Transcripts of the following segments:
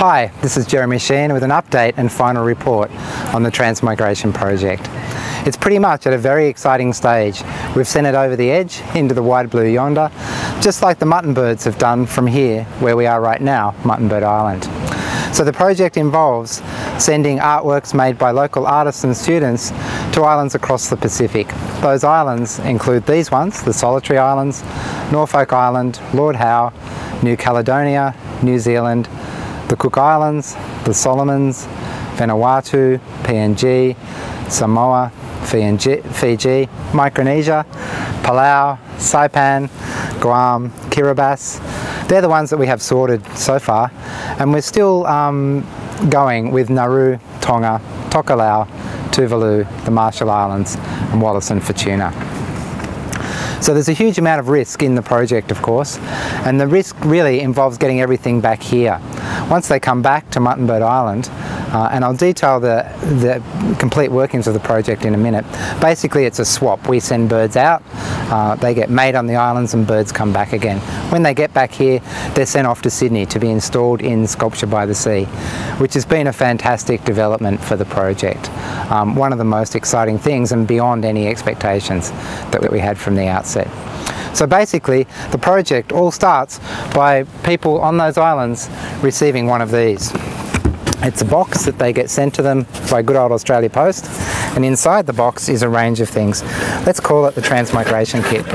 Hi, this is Jeremy Sheehan with an update and final report on the Transmigration project. It's pretty much at a very exciting stage. We've sent it over the edge into the wide blue yonder, just like the mutton birds have done from here where we are right now, Muttonbird Island. So the project involves sending artworks made by local artists and students to islands across the Pacific. Those islands include these ones, the Solitary Islands, Norfolk Island, Lord Howe, New Caledonia, New Zealand, the Cook Islands, the Solomons, Vanuatu, PNG, Samoa, Fiji, Micronesia, Palau, Saipan, Guam, Kiribati. They're the ones that we have sorted so far, and we're still going with Nauru, Tonga, Tokelau, Tuvalu, the Marshall Islands, and Wallis and Futuna. So there's a huge amount of risk in the project, of course, and the risk really involves getting everything back here. Once they come back to Muttonbird Island, and I'll detail the complete workings of the project in a minute. Basically it's a swap. We send birds out, they get made on the islands and birds come back again. When they get back here, they're sent off to Sydney to be installed in Sculpture by the Sea, which has been a fantastic development for the project. One of the most exciting things and beyond any expectations that we had from the outset. So basically the project all starts by people on those islands receiving one of these. It's a box that they get sent to them by good old Australia Post, and inside the box is a range of things. Let's call it the Transmigration kit.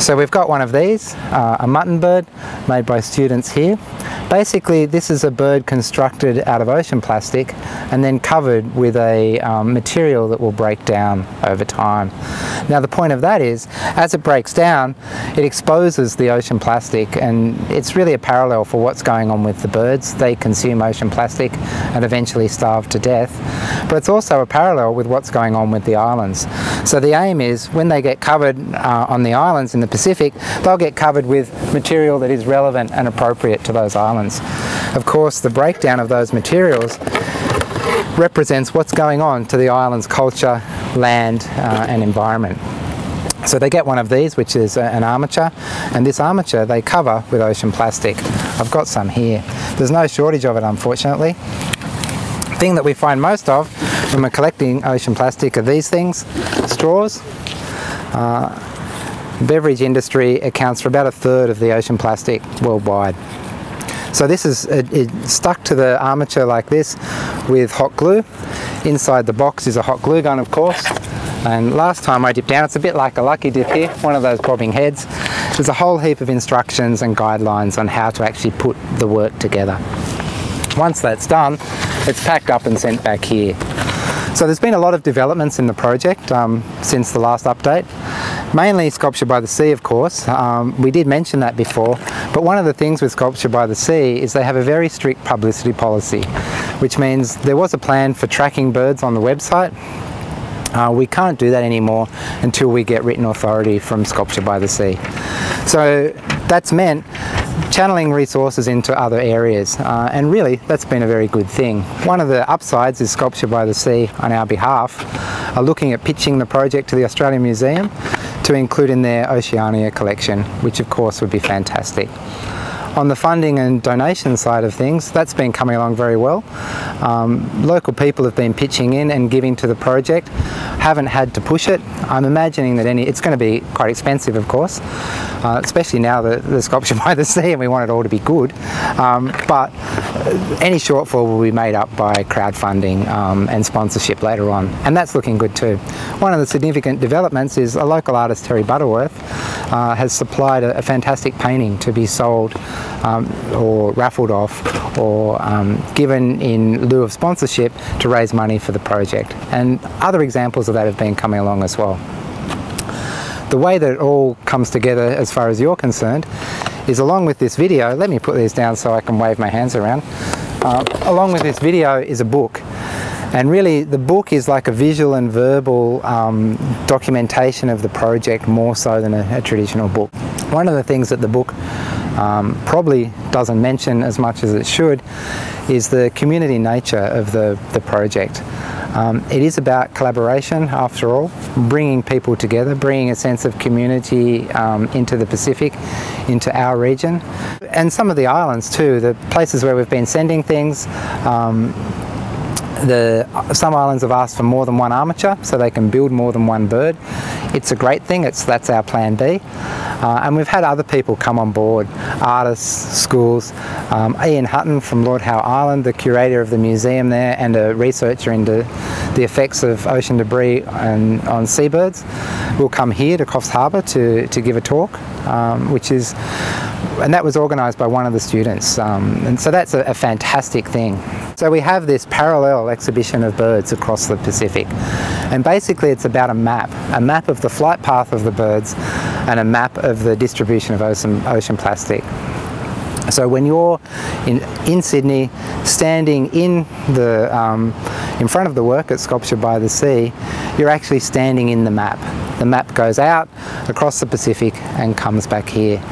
So we've got one of these, a mutton bird made by students here. Basically this is a bird constructed out of ocean plastic and then covered with a material that will break down over time. Now the point of that is, as it breaks down, it exposes the ocean plastic, and it's really a parallel for what's going on with the birds. They consume ocean plastic and eventually starve to death, but it's also a parallel with what's going on with the islands. So the aim is, when they get covered on the islands in the Pacific, they'll get covered with material that is relevant and appropriate to those islands. Of course, the breakdown of those materials represents what's going on to the island's culture, land and environment. So they get one of these, which is an armature, and this armature they cover with ocean plastic. I've got some here. There's no shortage of it, unfortunately. The thing that we find most of when we're collecting ocean plastic are these things, straws. Beverage industry accounts for about 1/3 of the ocean plastic worldwide. So this is stuck to the armature like this with hot glue. Inside the box is a hot glue gun, of course. And last time I dipped down, it's a bit like a lucky dip here, one of those bobbing heads. There's a whole heap of instructions and guidelines on how to actually put the work together. Once that's done, it's packed up and sent back here. So there's been a lot of developments in the project since the last update. Mainly Sculpture by the Sea, of course. We did mention that before, but one of the things with Sculpture by the Sea is they have a very strict publicity policy, which means there was a plan for tracking birds on the website. We can't do that anymore until we get written authority from Sculpture by the Sea. So that's meant channeling resources into other areas, and really that's been a very good thing. One of the upsides is Sculpture by the Sea on our behalf are looking at pitching the project to the Australian Museum to include in their Oceania collection, which of course would be fantastic. On the funding and donation side of things, that's been coming along very well. Local people have been pitching in and giving to the project, haven't had to push it. I'm imagining that it's going to be quite expensive, of course, especially now that the Sculpture by the Sea and we want it all to be good. But any shortfall will be made up by crowdfunding and sponsorship later on, and that's looking good too. One of the significant developments is a local artist, Terry Butterworth, has supplied a fantastic painting to be sold or raffled off or given in lieu of sponsorship to raise money for the project. And other examples of that have been coming along as well. The way that it all comes together as far as you're concerned is, along with this video, let me put these down so I can wave my hands around. Along with this video is a book. And really the book is like a visual and verbal documentation of the project, more so than a traditional book. One of the things that the book probably doesn't mention as much as it should is the community nature of the project. It is about collaboration after all, bringing people together, bringing a sense of community into the Pacific, into our region. And some of the islands too, the places where we've been sending things, some islands have asked for more than one armature so they can build more than one bird. It's a great thing, that's our plan B. And we've had other people come on board, artists, schools. Ian Hutton from Lord Howe Island, the curator of the museum there and a researcher into the effects of ocean debris on seabirds, will come here to Coffs Harbour to give a talk, and that was organised by one of the students. And so that's a fantastic thing. So we have this parallel exhibition of birds across the Pacific, and basically it's about a map of the flight path of the birds and a map of the distribution of ocean plastic. So when you're in Sydney, standing in front of the work at Sculpture by the Sea, you're actually standing in the map. The map goes out across the Pacific and comes back here.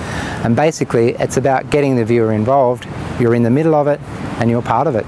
And basically it's about getting the viewer involved. You're in the middle of it and you're part of it.